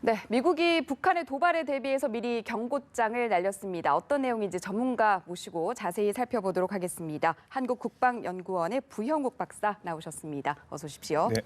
네, 미국이 북한의 도발에 대비해서 미리 경고장을 날렸습니다. 어떤 내용인지 전문가 모시고 자세히 살펴보도록 하겠습니다. 한국국방연구원의 부형욱 박사 나오셨습니다. 어서 오십시오. 네.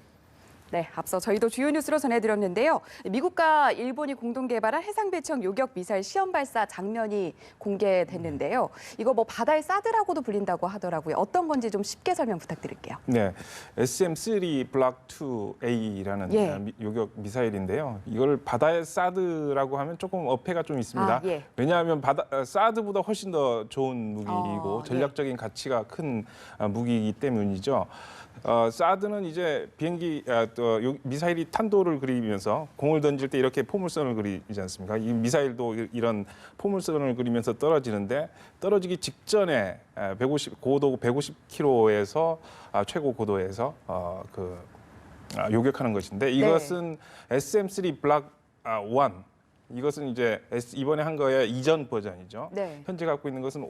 네, 앞서 저희도 주요 뉴스로 전해드렸는데요. 미국과 일본이 공동 개발한 해상배치형 요격 미사일 시험 발사 장면이 공개됐는데요. 이거 뭐 바다의 사드라고도 불린다고 하더라고요. 어떤 건지 좀 쉽게 설명 부탁드릴게요. 네, SM-3 블락 2A라는 요격 미사일인데요. 이걸 바다의 사드라고 하면 조금 어폐가 좀 있습니다. 왜냐하면 사드보다 훨씬 더 좋은 무기이고 전략적인 가치가 큰 무기이기 때문이죠. 사드는 이제 미사일이 탄도를 그리면서 공을 던질 때 이렇게 포물선을 그리지 않습니까? 이 미사일도 이런 포물선을 그리면서 떨어지는데 떨어지기 직전에 고도 150km에서 최고 고도에서 요격하는 것인데 이것은 SM-3 블락 1. 이것은 이제 이번에 한 거의 이전 버전이죠. 현재 갖고 있는 것은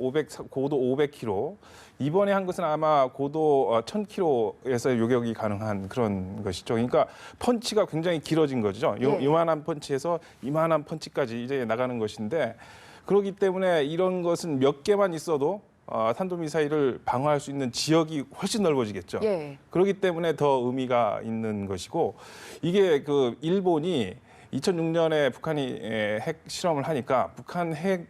고도 500km. 이번에 한 것은 아마 고도 1000km에서 요격이 가능한 그런 것이죠. 그러니까 펀치가 굉장히 길어진 거죠. 요만한 펀치에서 이만한 펀치까지 이제 나가는 것인데 그렇기 때문에 이런 것은 몇 개만 있어도 탄도미사일을 방어할 수 있는 지역이 훨씬 넓어지겠죠. 그렇기 때문에 더 의미가 있는 것이고 이게 일본이 2006년에 북한이 핵 실험을 하니까 북한 핵을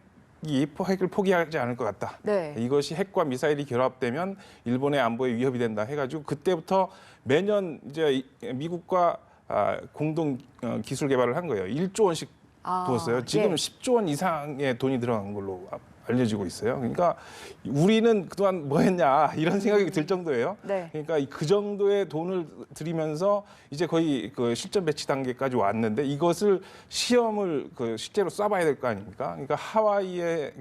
포기하지 않을 것 같다. 이것이 핵과 미사일이 결합되면 일본의 안보에 위협이 된다 해가지고 그때부터 매년 이제 미국과 공동 기술 개발을 한 거예요. 1조 원씩 부었어요. 지금 10조 원 이상의 돈이 들어간 걸로 알려지고 있어요. 그러니까 우리는 그동안 뭐 했냐 이런 생각이 들 정도예요. 그러니까 그 정도의 돈을 들이면서 이제 거의 실전 배치 단계까지 왔는데 이것을 시험을 실제로 쏴봐야 될 거 아닙니까? 그러니까 하와이의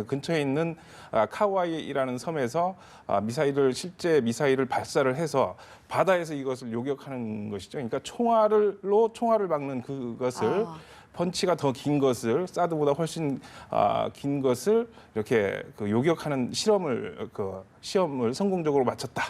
근처에 있는 카와이라는 섬에서 실제 미사일을 발사를 해서 바다에서 이것을 요격하는 것이죠. 그러니까 총알을 막는 그것을 펀치가 더 긴 것을 사드보다 훨씬 긴 것을 이렇게 요격하는 시험을 성공적으로 마쳤다.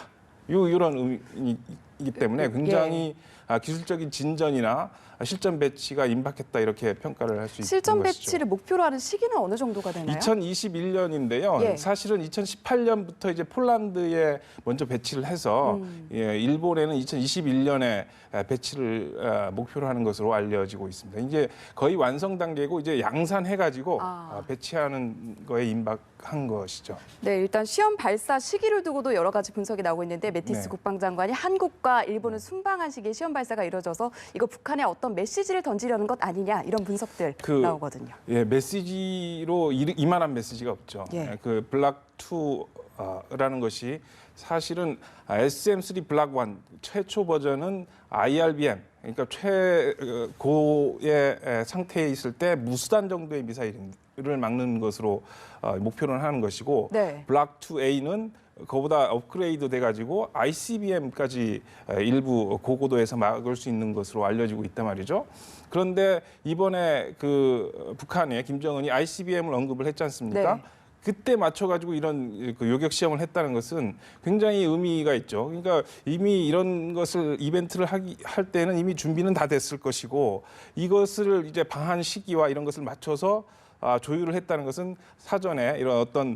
이런 의미이기 때문에 굉장히 기술적인 진전이나 실전 배치가 임박했다 이렇게 평가를 할 수 있는 것이죠. 실전 배치를 목표로 하는 시기는 어느 정도가 되나요? 2021년인데요. 사실은 2018년부터 이제 폴란드에 먼저 배치를 해서 일본에는 2021년에 배치를 목표로 하는 것으로 알려지고 있습니다. 이제 거의 완성 단계고 이제 양산해가지고 배치하는 거에 임박한 것이죠. 네, 일단 시험 발사 시기를 두고도 여러 가지 분석이 나오고 있는데 매티스 국방장관이 한국과 일본은 순방한 시기에 시험 발사가 이뤄져서 이거 북한에 어떤 메시지를 던지려는 것 아니냐 이런 분석들 나오거든요. 메시지로 이만한 메시지가 없죠. 블락 2라는 것이 사실은 SM-3 블락 1 최초 버전은 IRBM 그러니까 최고의 상태에 있을 때 무수단 정도의 미사일을 막는 것으로 목표를 하는 것이고 블락 2A는 그거보다 업그레이드 돼가지고 ICBM까지 일부 고고도에서 막을 수 있는 것으로 알려지고 있단 말이죠. 그런데 이번에 북한의 김정은이 ICBM을 언급을 했지 않습니까? 그때 맞춰가지고 이런 요격 시험을 했다는 것은 굉장히 의미가 있죠. 그러니까 이미 이런 것을 이벤트를 할 때는 이미 준비는 다 됐을 것이고 이것을 이제 방한 시기와 이런 것을 맞춰서 조율을 했다는 것은 사전에 이런 어떤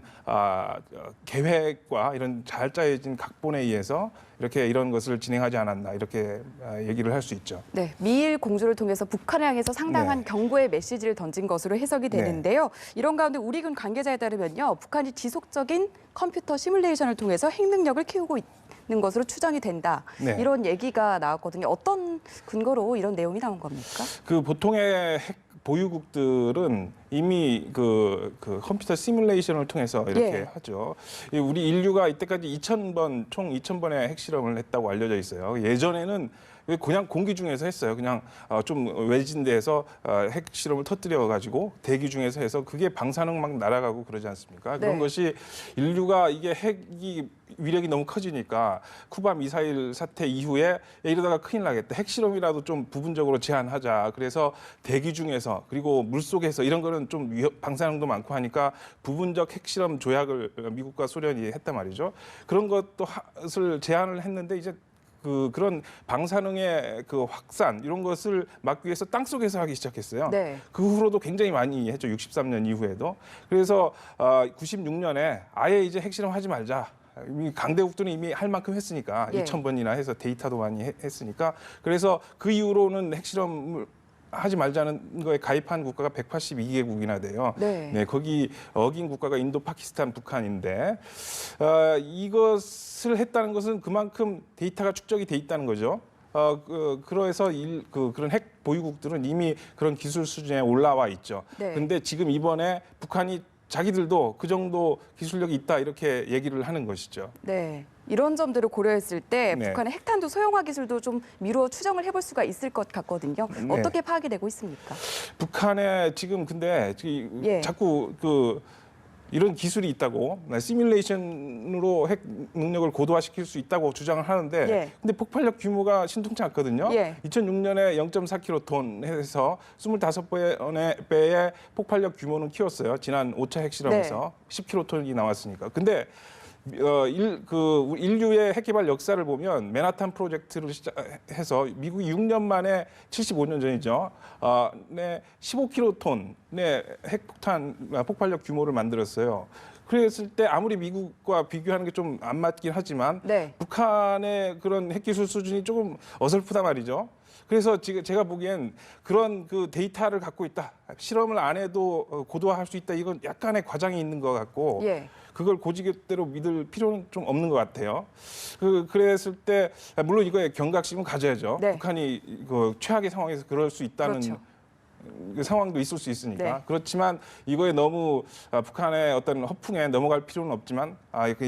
계획과 이런 잘 짜여진 각본에 의해서 이런 것을 진행하지 않았나 이렇게 얘기를 할 수 있죠. 네, 미일 공조를 통해서 북한을 향해서 상당한 경고의 메시지를 던진 것으로 해석이 되는데요. 이런 가운데 우리군 관계자에 따르면요, 북한이 지속적인 컴퓨터 시뮬레이션을 통해서 핵 능력을 키우고 있는 것으로 추정이 된다. 이런 얘기가 나왔거든요. 어떤 근거로 이런 내용이 나온 겁니까? 보통의 핵 보유국들은 이미 컴퓨터 시뮬레이션을 통해서 이렇게 하죠. 우리 인류가 이때까지 총 2,000번의 핵실험을 했다고 알려져 있어요. 예전에는 그냥 공기 중에서 했어요. 그냥 좀 외진 데에서 핵실험을 터뜨려가지고 대기 중에서 해서 그게 방사능 막 날아가고 그러지 않습니까? 그런 것이 인류가 이게 핵이 위력이 너무 커지니까 쿠바 미사일 사태 이후에 이러다가 큰일 나겠다. 핵실험이라도 좀 부분적으로 제한하자. 그래서 대기 중에서 그리고 물속에서 이런 거는 좀 방사능도 많고 하니까 부분적 핵실험 조약을 미국과 소련이 했단 말이죠. 그런 것을 제한을 했는데 이제 그런 방사능의 그 확산 이런 것을 막기 위해서 땅 속에서 하기 시작했어요. 네. 그 후로도 굉장히 많이 했죠. 63년 이후에도. 그래서 96년에 아예 이제 핵실험하지 말자. 이미 강대국들은 이미 할 만큼 했으니까 2,000번이나 해서 데이터도 많이 했으니까 그래서 그 이후로는 핵실험을 하지 말자는 거에 가입한 국가가 182개국이나 돼요. 네, 거기 어긴 국가가 인도, 파키스탄, 북한인데 이것을 했다는 것은 그만큼 데이터가 축적이 돼 있다는 거죠. 그래서 그런 핵 보유국들은 이미 그런 기술 수준에 올라와 있죠. 그런데 지금 이번에 북한이 자기들도 그 정도 기술력이 있다 이렇게 얘기를 하는 것이죠. 네. 이런 점들을 고려했을 때 북한의 핵탄두 소형화 기술도 좀 미루어 추정을 해볼 수가 있을 것 같거든요. 어떻게 파악이 되고 있습니까? 북한에 지금 근데 자꾸 이런 기술이 있다고 시뮬레이션으로 핵 능력을 고도화시킬 수 있다고 주장을 하는데 근데 폭발력 규모가 신통치 않거든요. 2006년에 0.4킬로톤 해서 25배의 폭발력 규모는 키웠어요. 지난 5차 핵실험에서 10킬로톤이 나왔으니까. 근데 인류의 핵개발 역사를 보면 맨하탄 프로젝트를 시작해서 미국이 6년 만에 75년 전이죠. 15킬로톤의 핵폭탄 폭발력 규모를 만들었어요. 그랬을 때 아무리 미국과 비교하는 게 좀 안 맞긴 하지만 북한의 그런 핵기술 수준이 조금 어설프다 말이죠. 그래서 지금 제가 보기엔 그런 그 데이터를 갖고 있다. 실험을 안 해도 고도화할 수 있다. 이건 약간의 과장이 있는 것 같고 그걸 고지대로 믿을 필요는 좀 없는 것 같아요. 그랬을 때 물론 이거에 경각심은 가져야죠. 북한이 최악의 상황에서 그럴 수 있다는 상황도 있을 수 있으니까. 그렇지만 이거에 너무 북한의 어떤 허풍에 넘어갈 필요는 없지만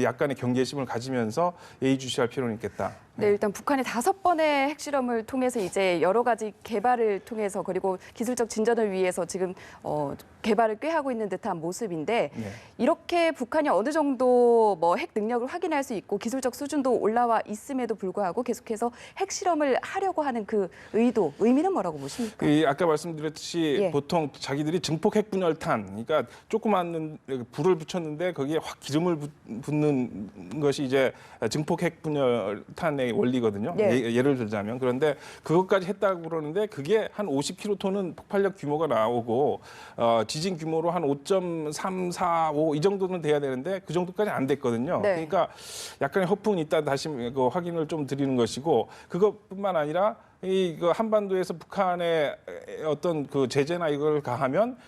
약간의 경계심을 가지면서 예의주시할 필요는 있겠다. 네, 일단 북한이 5번의 핵실험을 통해서 이제 여러 가지 개발을 통해서 그리고 기술적 진전을 위해서 지금 개발을 꾀하고 있는 듯한 모습인데 이렇게 북한이 어느 정도 뭐 핵 능력을 확인할 수 있고 기술적 수준도 올라와 있음에도 불구하고 계속해서 핵실험을 하려고 하는 그 의미는 뭐라고 보십니까? 아까 말씀드렸듯이 보통 자기들이 증폭 핵분열탄, 그러니까 조그만 불을 붙였는데 거기에 확 기름을 붓는 것이 이제 증폭 핵분열탄의 원리거든요. 예를 들자면. 그런데 그것까지 했다고 그러는데 그게 한 50킬로톤은 폭발력 규모가 나오고 지진 규모로 한 5.345 이 정도는 돼야 되는데 그 정도까지 안 됐거든요. 그러니까 약간의 허풍이 있다 다시 확인을 좀 드리는 것이고 그것뿐만 아니라 이 한반도에서 북한의 어떤 그 제재나 이걸 가하면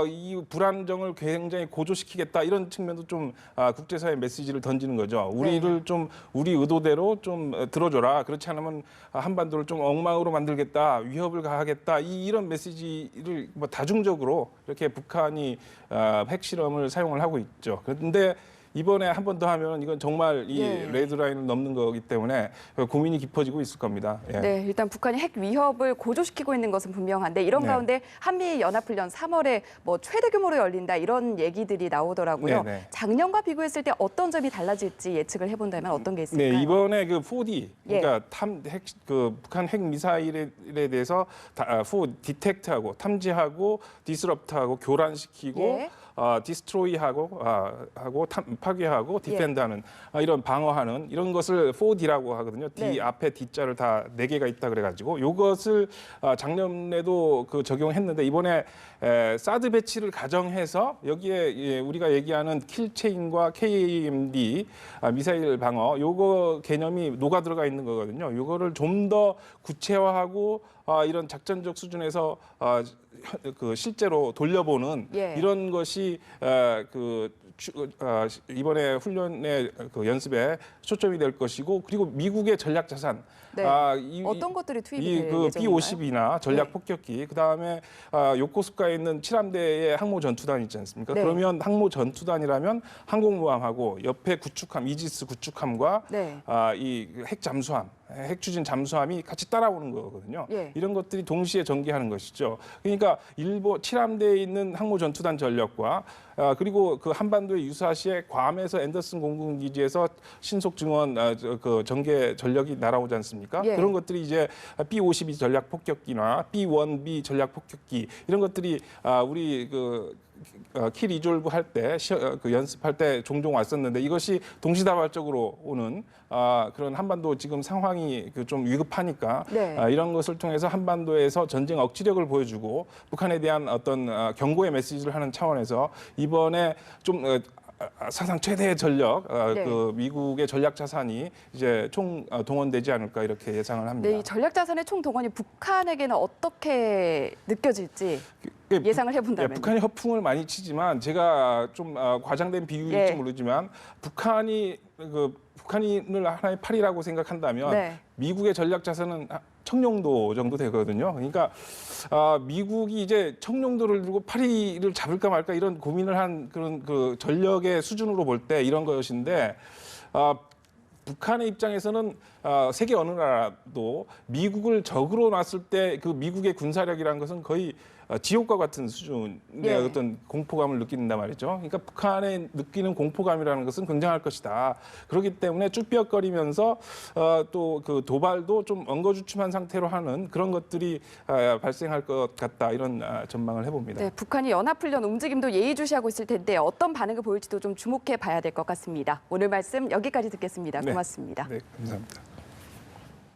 이 불안정을 굉장히 고조시키겠다 이런 측면도 좀 국제사회 메시지를 던지는 거죠. 우리를 좀 우리 의도대로 좀 들어줘라. 그렇지 않으면 한반도를 좀 엉망으로 만들겠다, 위협을 가하겠다 이런 메시지를 뭐 다중적으로 이렇게 북한이 핵실험을 사용을 하고 있죠. 그런데 이번에 한 번 더 하면 이건 정말 이 레드라인을 넘는 거기 때문에 고민이 깊어지고 있을 겁니다. 네, 일단 북한이 핵 위협을 고조시키고 있는 것은 분명한데 이런 가운데 한미 연합훈련 3월에 뭐 최대 규모로 열린다 이런 얘기들이 나오더라고요. 작년과 비교했을 때 어떤 점이 달라질지 예측을 해본다면 어떤 게 있을까요? 네, 이번에 그 4D 그러니까 북한 핵 미사일에 대해서 디텍트하고 탐지하고 디스럽트하고 교란시키고 디스트로이하고 파괴하고 디펜드하는 이런 방어하는 이런 것을 4D라고 하거든요. D 앞에 D자를 다 4개가 있다 그래가지고 이것을 작년에도 적용했는데 이번에 사드 배치를 가정해서 여기에 우리가 얘기하는 킬체인과 KAMD 미사일 방어 요거 개념이 녹아 들어가 있는 거거든요. 요거를 좀 더 구체화하고 이런 작전적 수준에서 실제로 돌려보는 이런 것이 이번에 훈련의 연습에 초점이 될 것이고 그리고 미국의 전략 자산 어떤 것들이 투입이 될 예정인가요? B-50이나 전략 폭격기 그다음에 요코스카에 있는 7함대의 항모 전투단 있지 않습니까? 그러면 항모 전투단이라면 항공모함하고 옆에 구축함 이지스 구축함과 이 핵 잠수함 핵 추진 잠수함이 같이 따라오는 거거든요. 이런 것들이 동시에 전개하는 것이죠. 그러니까 일본 7함대에 있는 항모 전투단 전력과 그리고 그 한반도의 유사시에 괌에서 앤더슨 공군기지에서 신속 증원 전개 전력이 날아오지 않습니까? 아닙니까? 예. 그런 것들이 이제 B-52 전략 폭격기나 B-1B 전략 폭격기 이런 것들이 우리 키 리졸브 할 때 그 연습할 때 종종 왔었는데 이것이 동시다발적으로 오는 그런 한반도 지금 상황이 좀 위급하니까 네. 이런 것을 통해서 한반도에서 전쟁 억지력을 보여주고 북한에 대한 어떤 경고의 메시지를 하는 차원에서 이번에 좀 사상 최대의 전력, 네. 그 미국의 전략 자산이 이제 총 동원되지 않을까 이렇게 예상을 합니다. 네, 이 전략 자산의 총 동원이 북한에게는 어떻게 느껴질지 예상을 해본다면. 북한이 허풍을 많이 치지만 제가 좀 과장된 비유일지 모르지만 북한을 하나의 팔이라고 생각한다면 네. 미국의 전략 자산은 청룡도 정도 되거든요. 그러니까 미국이 이제 청룡도를 들고 파리를 잡을까 말까 이런 고민을 한 그런 그 전력의 수준으로 볼 때 이런 것인데 북한의 입장에서는 세계 어느 나라도 미국을 적으로 놨을 때 그 미국의 군사력이라는 것은 거의 지옥과 같은 수준의 어떤 공포감을 느낀단 말이죠. 그러니까 북한에 느끼는 공포감이라는 것은 굉장할 것이다. 그렇기 때문에 쭈뼛거리면서 또 그 도발도 좀 엉거주춤한 상태로 하는 그런 것들이 발생할 것 같다. 이런 전망을 해봅니다. 네, 북한이 연합훈련 움직임도 예의주시하고 있을 텐데 어떤 반응을 보일지도 좀 주목해 봐야 될 것 같습니다. 오늘 말씀 여기까지 듣겠습니다. 고맙습니다. 네, 감사합니다.